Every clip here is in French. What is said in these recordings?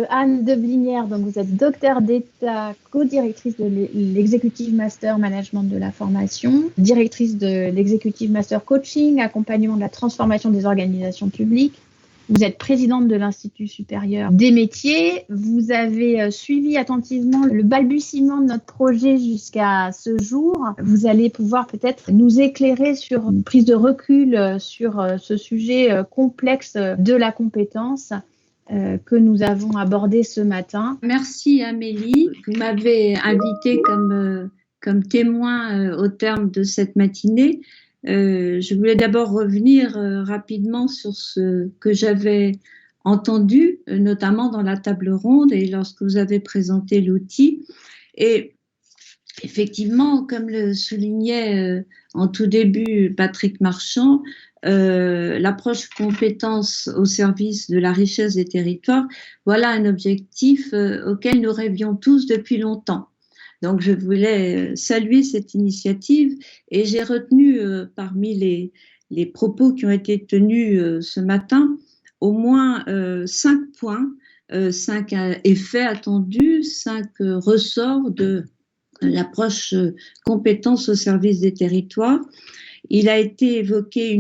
Anne Deblinière, donc vous êtes docteur d'État, co-directrice de l'Executive Master Management de la formation, directrice de l'Executive Master Coaching, accompagnement de la transformation des organisations publiques. Vous êtes présidente de l'Institut supérieur des métiers. Vous avez suivi attentivement le balbutiement de notre projet jusqu'à ce jour. Vous allez pouvoir peut-être nous éclairer sur une prise de recul sur ce sujet complexe de la compétence que nous avons abordé ce matin. Merci Amélie. Vous m'avez invitée comme témoin au terme de cette matinée. Je voulais d'abord revenir rapidement sur ce que j'avais entendu, notamment dans la table ronde et lorsque vous avez présenté l'outil. Et effectivement, comme le soulignait en tout début Patrick Marchand, l'approche compétence au service de la richesse des territoires, voilà un objectif auquel nous rêvions tous depuis longtemps. Donc je voulais saluer cette initiative et j'ai retenu parmi les propos qui ont été tenus ce matin au moins 5 points, 5 effets attendus, 5 ressorts de l'approche compétence au service des territoires. Il a été évoqué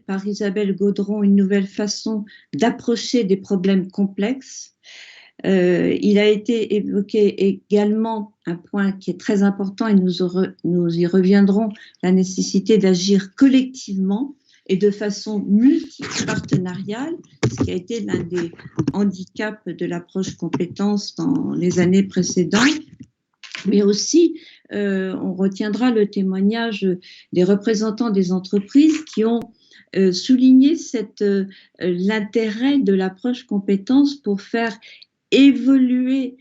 par Isabelle Gaudron, une nouvelle façon d'approcher des problèmes complexes. Il a été évoqué également un point qui est très important et nous y reviendrons, la nécessité d'agir collectivement et de façon multipartenariale, ce qui a été l'un des handicaps de l'approche compétence dans les années précédentes. Mais aussi, on retiendra le témoignage des représentants des entreprises qui ont souligné l'intérêt de l'approche compétence pour faire évoluer,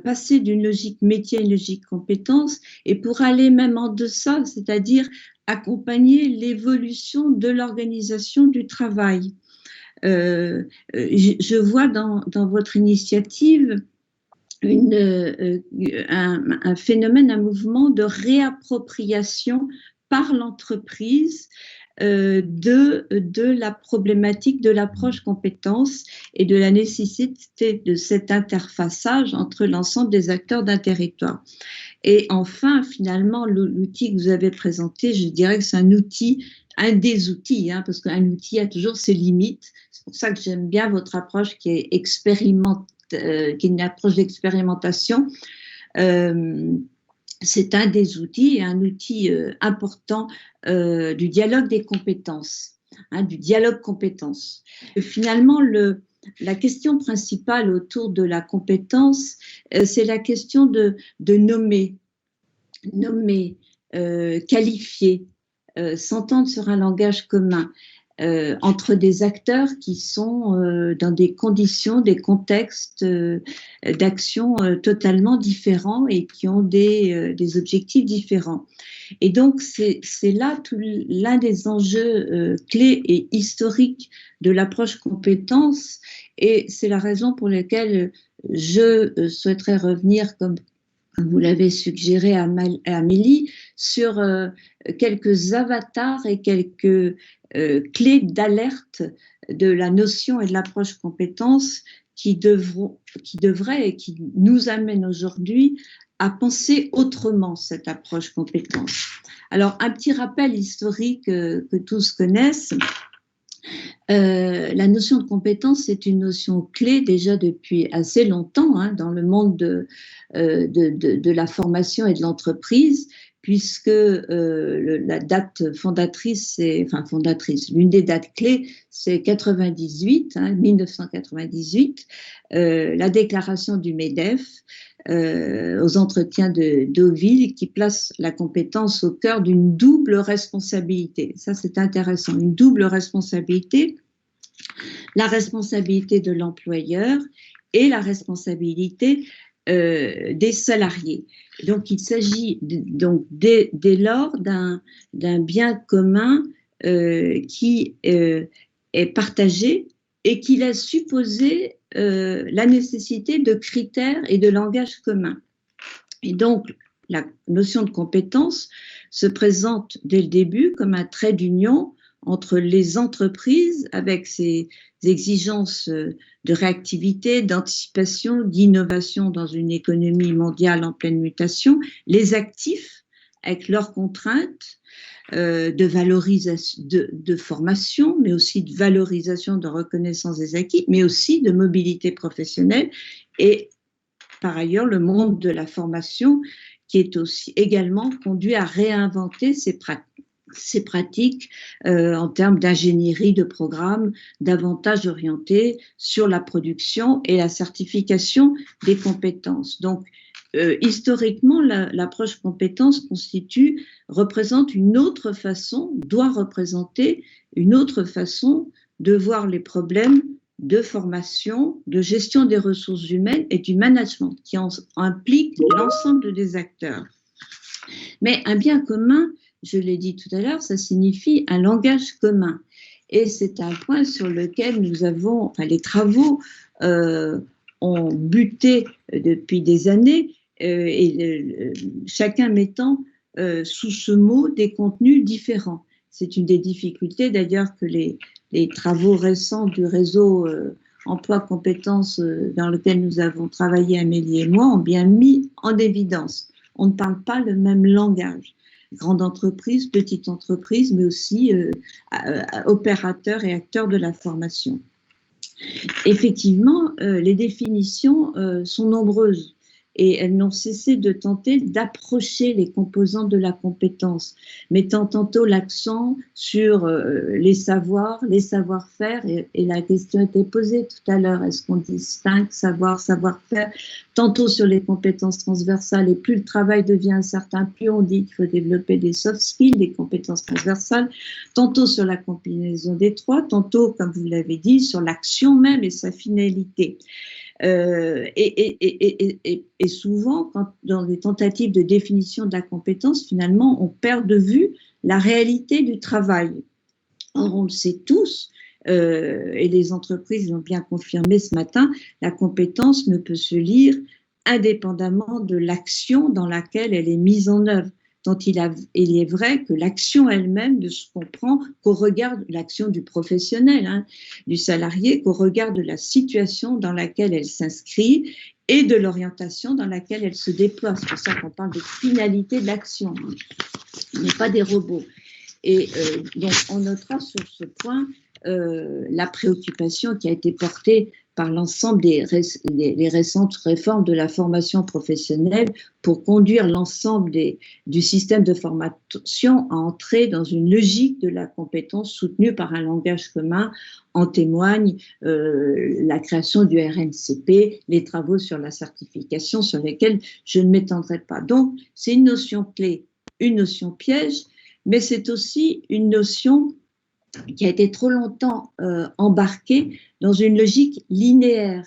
passer d'une logique métier à une logique compétence et pour aller même en deçà, c'est-à-dire accompagner l'évolution de l'organisation du travail. Je vois dans votre initiative un phénomène, un mouvement de réappropriation par l'entreprise de la problématique de l'approche compétence et de la nécessité de cet interfaçage entre l'ensemble des acteurs d'un territoire. Et enfin, finalement, l'outil que vous avez présenté, je dirais que c'est un des outils, parce qu'un outil a toujours ses limites. C'est pour ça que j'aime bien votre approche qui est qui est une approche d'expérimentation. C'est un des outils, un outil important du dialogue des compétences, du dialogue compétences. Finalement, la question principale autour de la compétence, c'est la question de nommer, qualifier, s'entendre sur un langage commun. Entre des acteurs qui sont dans des conditions, des contextes d'action totalement différents et qui ont des objectifs différents. Et donc, c'est là l'un des enjeux clés et historiques de l'approche compétence, et c'est la raison pour laquelle je souhaiterais revenir, comme vous l'avez suggéré à Amélie, sur quelques avatars et quelques clés d'alerte de la notion et de l'approche compétence qui devraient et qui nous amènent aujourd'hui à penser autrement cette approche compétence. Alors, un petit rappel historique que tous connaissent. La notion de compétence, c'est une notion clé déjà depuis assez longtemps dans le monde de la formation et de l'entreprise, puisque la date fondatrice, l'une des dates clés, c'est 1998, la déclaration du MEDEF aux entretiens de Deauville, qui place la compétence au cœur d'une double responsabilité. Ça, c'est intéressant, une double responsabilité, la responsabilité de l'employeur et la responsabilité des salariés. Donc, il s'agit dès lors d'un bien commun qui est partagé et qui laisse supposer la nécessité de critères et de langage commun. Et donc, la notion de compétence se présente dès le début comme un trait d'union entre les entreprises avec ces exigences de réactivité, d'anticipation, d'innovation dans une économie mondiale en pleine mutation, les actifs avec leurs contraintes de valorisation, de formation, mais aussi de valorisation, de reconnaissance des acquis, mais aussi de mobilité professionnelle et par ailleurs le monde de la formation qui est aussi également conduit à réinventer ses pratiques en termes d'ingénierie de programmes davantage orientés sur la production et la certification des compétences. Donc, historiquement, l'approche compétence représente une autre façon, doit représenter une autre façon de voir les problèmes de formation, de gestion des ressources humaines et du management qui implique l'ensemble des acteurs. Mais un bien commun, je l'ai dit tout à l'heure, ça signifie un langage commun. Et c'est un point sur lequel les travaux ont buté depuis des années, chacun mettant sous ce mot des contenus différents. C'est une des difficultés d'ailleurs que les travaux récents du réseau emploi compétences dans lequel nous avons travaillé, Amélie et moi, ont bien mis en évidence. On ne parle pas le même langage. Grande entreprise, petite entreprise, mais aussi opérateurs et acteurs de la formation. Effectivement, les définitions sont nombreuses et elles n'ont cessé de tenter d'approcher les composantes de la compétence, mettant tantôt l'accent sur les savoirs, les savoir-faire, et la question était posée tout à l'heure, est-ce qu'on distingue savoir, savoir-faire, tantôt sur les compétences transversales, et plus le travail devient incertain, plus on dit qu'il faut développer des soft skills, des compétences transversales, tantôt sur la combinaison des trois, tantôt, comme vous l'avez dit, sur l'action même et sa finalité. Et souvent, dans les tentatives de définition de la compétence, finalement, on perd de vue la réalité du travail. Or, on le sait tous, et les entreprises l'ont bien confirmé ce matin, la compétence ne peut se lire indépendamment de l'action dans laquelle elle est mise en œuvre. Tant il est vrai que l'action elle-même ne se comprend qu'au regard de l'action du professionnel, du salarié, qu'au regard de la situation dans laquelle elle s'inscrit et de l'orientation dans laquelle elle se déploie. C'est pour ça qu'on parle de finalité de l'action. On n'est pas des robots. Et donc, on notera sur ce point la préoccupation qui a été portée par l'ensemble des récentes réformes de la formation professionnelle pour conduire l'ensemble du système de formation à entrer dans une logique de la compétence soutenue par un langage commun. En témoigne la création du RNCP, les travaux sur la certification sur lesquels je ne m'étendrai pas. Donc, c'est une notion clé, une notion piège, mais c'est aussi une notion qui a été trop longtemps embarquée dans une logique linéaire,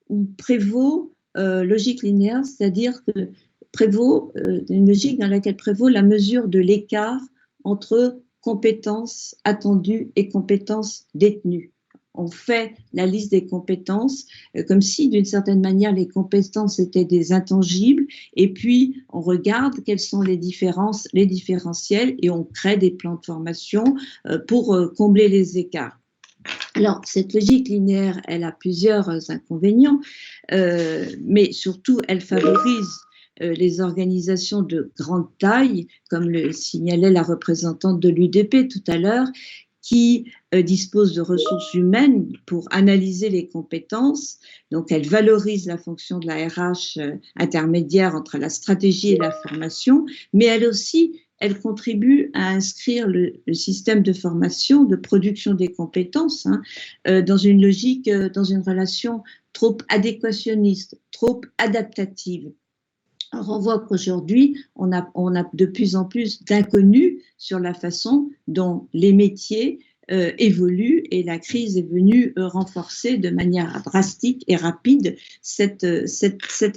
où prévaut, logique linéaire, c'est-à-dire que prévaut une logique dans laquelle prévaut la mesure de l'écart entre compétences attendues et compétences détenues. On fait la liste des compétences comme si, d'une certaine manière, les compétences étaient des intangibles, et puis on regarde quelles sont les différences, les différentiels, et on crée des plans de formation pour combler les écarts. Alors, cette logique linéaire, elle a plusieurs inconvénients, mais surtout, elle favorise les organisations de grande taille, comme le signalait la représentante de l'UDP tout à l'heure, qui dispose de ressources humaines pour analyser les compétences. Donc, elle valorise la fonction de la RH intermédiaire entre la stratégie et la formation, mais elle contribue à inscrire le système de formation, de production des compétences, dans une logique, dans une relation trop adéquationniste, trop adaptative. Alors, on voit qu'aujourd'hui, on a de plus en plus d'inconnus sur la façon dont les métiers évoluent, et la crise est venue renforcer de manière drastique et rapide cette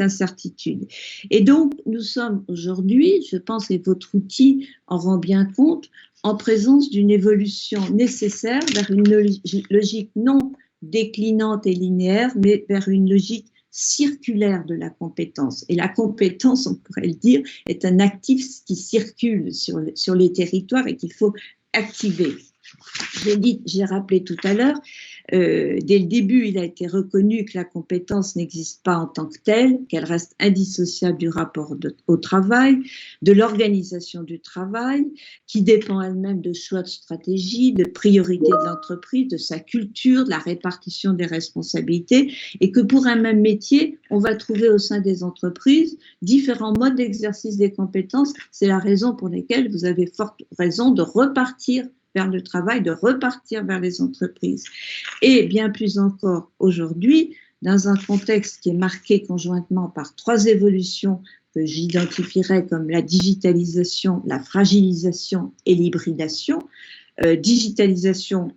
incertitude. Et donc, nous sommes aujourd'hui, je pense, et votre outil en rend bien compte, en présence d'une évolution nécessaire vers une logique non déclinante et linéaire, mais vers une logique circulaire de la compétence. Et la compétence, on pourrait le dire, est un actif qui circule sur les territoires et qu'il faut activer. J'ai rappelé tout à l'heure, dès le début, il a été reconnu que la compétence n'existe pas en tant que telle, qu'elle reste indissociable du rapport au travail, de l'organisation du travail, qui dépend elle-même de choix de stratégie, de priorité de l'entreprise, de sa culture, de la répartition des responsabilités, et que pour un même métier, on va trouver au sein des entreprises différents modes d'exercice des compétences. C'est la raison pour laquelle vous avez forte raison de repartir vers le travail, de repartir vers les entreprises. Et bien plus encore aujourd'hui, dans un contexte qui est marqué conjointement par 3 évolutions que j'identifierais comme la digitalisation, la fragilisation et l'hybridation. Digitalisation,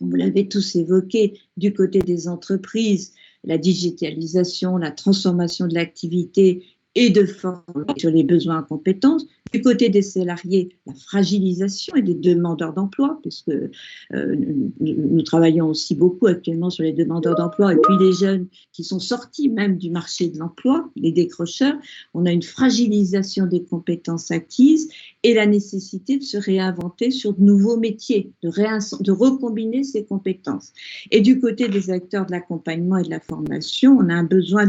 vous l'avez tous évoqué, du côté des entreprises, la digitalisation, la transformation de l'activité et de former sur les besoins en compétences. Du côté des salariés, la fragilisation et des demandeurs d'emploi, puisque nous travaillons aussi beaucoup actuellement sur les demandeurs d'emploi et puis les jeunes qui sont sortis même du marché de l'emploi, les décrocheurs. On a une fragilisation des compétences acquises et la nécessité de se réinventer sur de nouveaux métiers, de recombiner ces compétences. Et du côté des acteurs de l'accompagnement et de la formation, on a un besoin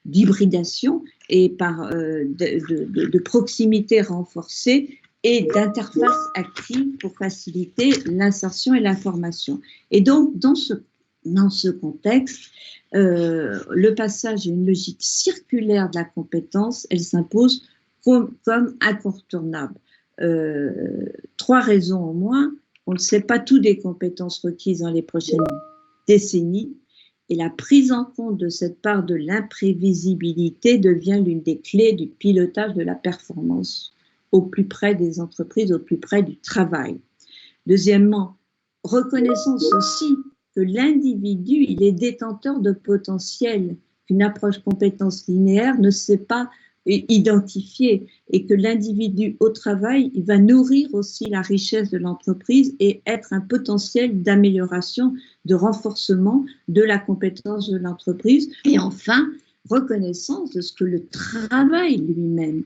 d'hybridation et de proximité renforcée et d'interface active pour faciliter l'insertion et la formation. Et donc, dans ce contexte, le passage à une logique circulaire de la compétence, elle s'impose comme incontournable. 3 raisons au moins. On ne sait pas tout des compétences requises dans les prochaines décennies. Et la prise en compte de cette part de l'imprévisibilité devient l'une des clés du pilotage de la performance au plus près des entreprises, au plus près du travail. Deuxièmement, reconnaissance aussi que l'individu, il est détenteur de potentiel qu'une approche compétence linéaire ne sait pas identifier, et que l'individu au travail, il va nourrir aussi la richesse de l'entreprise et être un potentiel d'amélioration, de renforcement de la compétence de l'entreprise. Et enfin, reconnaissance de ce que le travail lui-même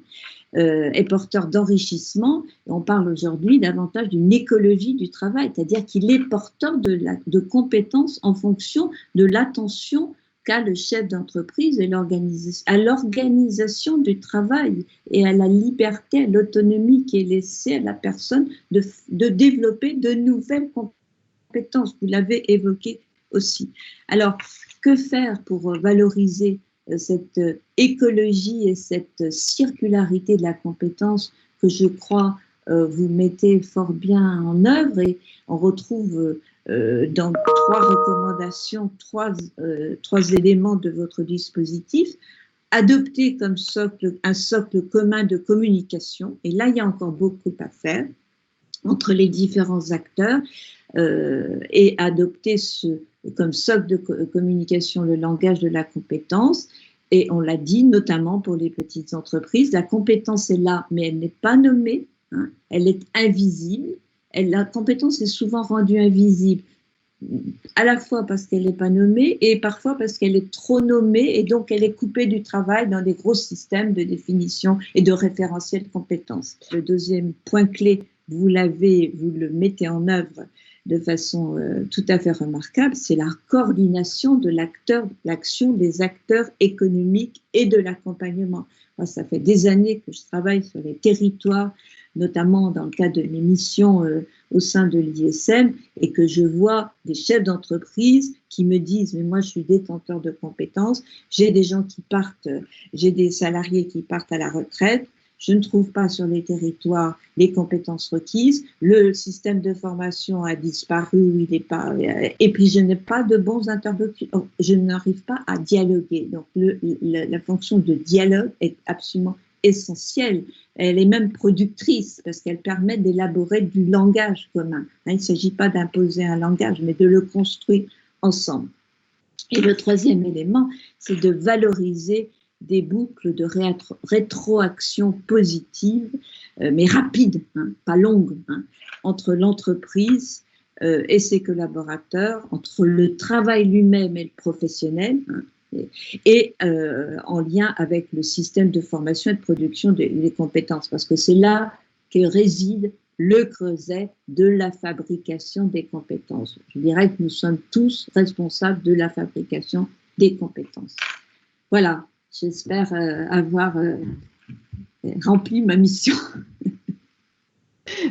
est porteur d'enrichissement. Et on parle aujourd'hui davantage d'une écologie du travail, c'est-à-dire qu'il est porteur de compétences en fonction de l'attention qu'a le chef d'entreprise et à l'organisation du travail et à la liberté, à l'autonomie qui est laissée à la personne de développer de nouvelles compétences. Vous l'avez évoqué aussi. Alors, que faire pour valoriser cette écologie et cette circularité de la compétence que je crois vous mettez fort bien en œuvre, et on retrouve dans 3 recommandations, 3 éléments de votre dispositif. Adopter comme un socle commun de communication, et là il y a encore beaucoup à faire entre les différents acteurs, et adopter comme socle de communication le langage de la compétence. Et on l'a dit, notamment pour les petites entreprises, la compétence est là, mais elle n'est pas nommée, hein, elle est invisible. La compétence est souvent rendue invisible, à la fois parce qu'elle n'est pas nommée et parfois parce qu'elle est trop nommée, et donc elle est coupée du travail dans des gros systèmes de définition et de référentiel de compétences. Le deuxième point clé, vous le mettez en œuvre de façon tout à fait remarquable, c'est la coordination de l'action des acteurs économiques et de l'accompagnement. Moi, ça fait des années que je travaille sur les territoires, notamment dans le cadre de mes missions au sein de l'ISM, et que je vois des chefs d'entreprise qui me disent « mais moi je suis détenteur de compétences, j'ai des gens qui partent, j'ai des salariés qui partent à la retraite, je ne trouve pas sur les territoires les compétences requises, le système de formation a disparu, il n'est pas, et puis je n'ai pas de bons interlocuteurs, je n'arrive pas à dialoguer. » Donc la fonction de dialogue est absolument essentielle. Elle est même productrice parce qu'elle permet d'élaborer du langage commun. Il ne s'agit pas d'imposer un langage, mais de le construire ensemble. Et le troisième élément, c'est de valoriser des boucles de rétroaction positive, mais rapides, hein, pas longues, hein, entre l'entreprise et ses collaborateurs, entre le travail lui-même et le professionnel, hein, et en lien avec le système de formation et de production des compétences, parce que c'est là que réside le creuset de la fabrication des compétences. Je dirais que nous sommes tous responsables de la fabrication des compétences. Voilà, j'espère avoir rempli ma mission.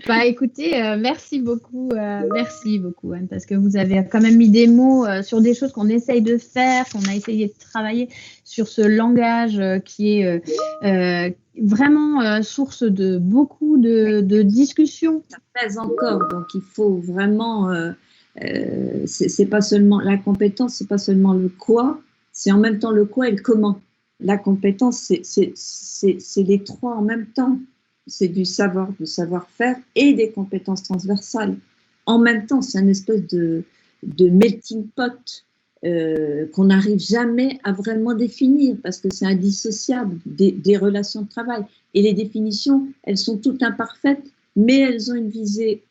Bah, écoutez, merci beaucoup Anne, parce que vous avez quand même mis des mots sur des choses qu'on essaye de faire, qu'on a essayé de travailler sur ce langage qui est vraiment source de beaucoup de discussions. Ça pèse encore, donc il faut vraiment, c'est pas seulement la compétence, c'est pas seulement le quoi, c'est en même temps le quoi et le comment. La compétence, c'est les trois en même temps. C'est du savoir-faire et des compétences transversales. En même temps, c'est une espèce de melting pot qu'on n'arrive jamais à vraiment définir parce que c'est indissociable des relations de travail. Et les définitions, elles sont toutes imparfaites, mais elles ont une visée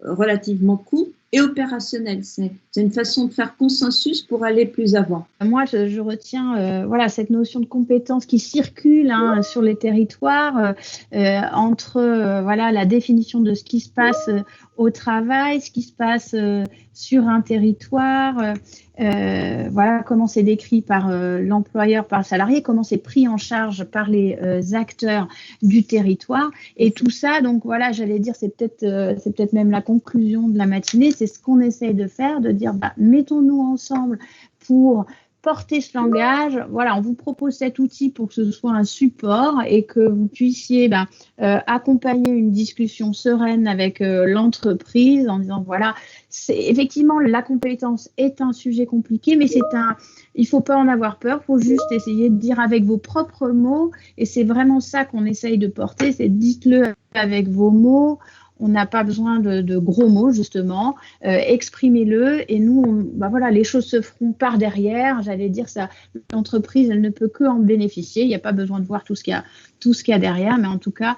relativement courte et opérationnelle. C'est une façon de faire consensus pour aller plus avant. Moi, je retiens voilà, cette notion de compétence qui circule sur les territoires entre voilà, la définition de ce qui se passe au travail, ce qui se passe sur un territoire, voilà, comment c'est décrit par l'employeur, par le salarié, comment c'est pris en charge par les acteurs du territoire. Et tout ça, donc voilà, j'allais dire, c'est peut-être même la conclusion de la matinée, c'est ce qu'on essaye de faire, de dire, bah, mettons-nous ensemble pour porter ce langage. Voilà, on vous propose cet outil pour que ce soit un support et que vous puissiez accompagner une discussion sereine avec l'entreprise en disant, voilà, effectivement, la compétence est un sujet compliqué, mais il ne faut pas en avoir peur, il faut juste essayer de dire avec vos propres mots, et c'est vraiment ça qu'on essaye de porter, c'est dites-le avec vos mots. On n'a pas besoin de gros mots, justement. Exprimez-le. Et nous, voilà, les choses se feront par derrière. J'allais dire ça, l'entreprise, elle ne peut que en bénéficier. Il n'y a pas besoin de voir tout ce qu'il y a derrière. Mais en tout cas,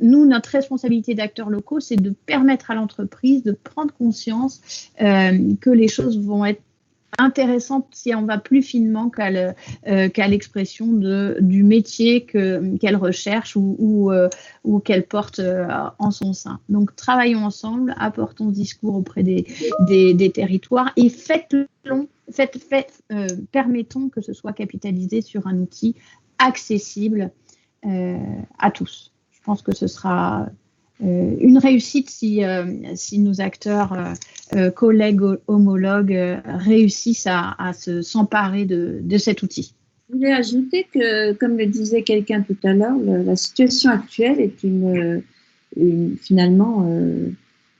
nous, notre responsabilité d'acteurs locaux, c'est de permettre à l'entreprise de prendre conscience que les choses vont être intéressante si on va plus finement qu'à l'expression du métier qu'elle recherche ou qu'elle porte en son sein. Donc, travaillons ensemble, apportons ce discours auprès des territoires et permettons que ce soit capitalisé sur un outil accessible à tous. Je pense que ce sera une réussite si nos acteurs, collègues, homologues réussissent à s'emparer de cet outil. Je voulais ajouter que, comme le disait quelqu'un tout à l'heure, la situation actuelle est finalement,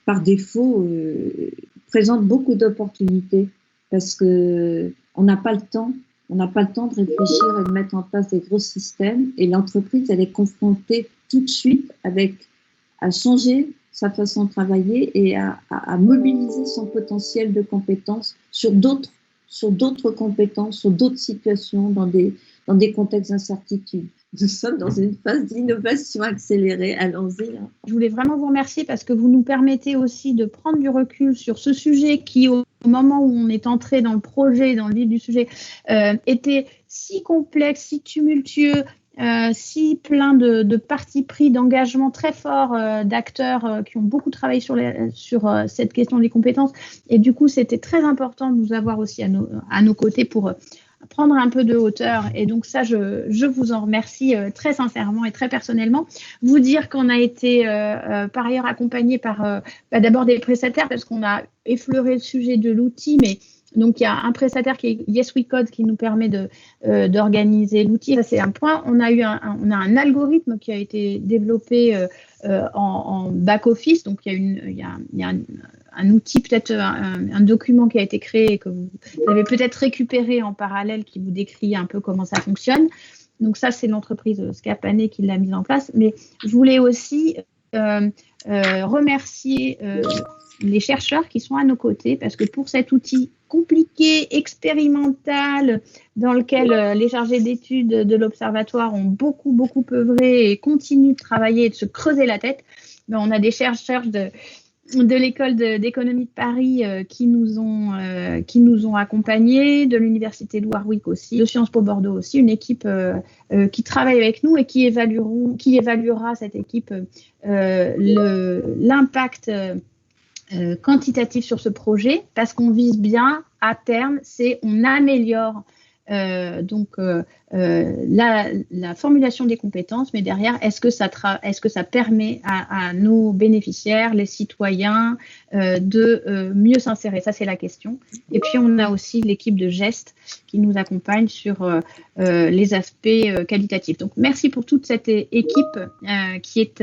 par défaut, présente beaucoup d'opportunités parce qu'on n'a pas le temps. On n'a pas le temps de réfléchir et de mettre en place des gros systèmes. Et l'entreprise, elle est confrontée tout de suite à changer sa façon de travailler et à mobiliser son potentiel de compétences sur d'autres compétences, sur d'autres situations, dans des contextes d'incertitude. Nous sommes dans une phase d'innovation accélérée. Allons-y. Je voulais vraiment vous remercier parce que vous nous permettez aussi de prendre du recul sur ce sujet qui, au moment où on est entré dans le projet, dans le vif du sujet, était si complexe, si tumultueux, si plein de partis pris, d'engagements très forts d'acteurs qui ont beaucoup travaillé sur cette question des compétences. Et du coup, c'était très important de nous avoir aussi à nos côtés pour prendre un peu de hauteur. Et donc ça, je vous en remercie très sincèrement et très personnellement. Vous dire qu'on a été par ailleurs accompagné par d'abord des prestataires parce qu'on a effleuré le sujet de l'outil, mais donc, il y a un prestataire qui est Yes We Code qui nous permet d'organiser l'outil. Ça, c'est un point. On a un algorithme qui a été développé en back-office. Donc, il y a un outil, peut-être un document qui a été créé et que vous avez peut-être récupéré en parallèle qui vous décrit un peu comment ça fonctionne. Donc, ça, c'est l'entreprise Scapané qui l'a mis en place. Mais je voulais aussi remercier les chercheurs qui sont à nos côtés parce que pour cet outil compliqué, expérimental, dans lequel les chargés d'études de l'Observatoire ont beaucoup œuvré et continuent de travailler et de se creuser la tête, on a des chercheurs de l'école d'économie de Paris qui nous ont accompagnés, de l'université de Warwick aussi, de Sciences Po Bordeaux aussi, une équipe qui travaille avec nous et qui évaluera cette équipe l'impact quantitatif sur ce projet, parce qu'on vise bien à terme, on améliore la formulation des compétences, mais derrière, est-ce que ça permet à nos bénéficiaires, les citoyens, de mieux s'insérer? Ça, c'est la question. Et puis, on a aussi l'équipe de GEST qui nous accompagne sur les aspects qualitatifs. Donc, merci pour toute cette équipe qui est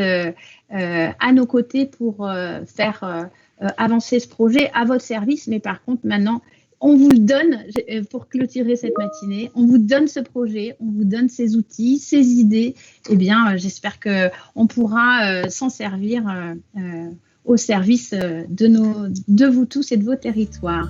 à nos côtés pour faire avancer ce projet à votre service. Mais par contre, maintenant, on vous le donne pour clôturer cette matinée. On vous donne ce projet, on vous donne ces outils, ces idées. Eh bien, j'espère qu'on pourra s'en servir au service de vous tous et de vos territoires.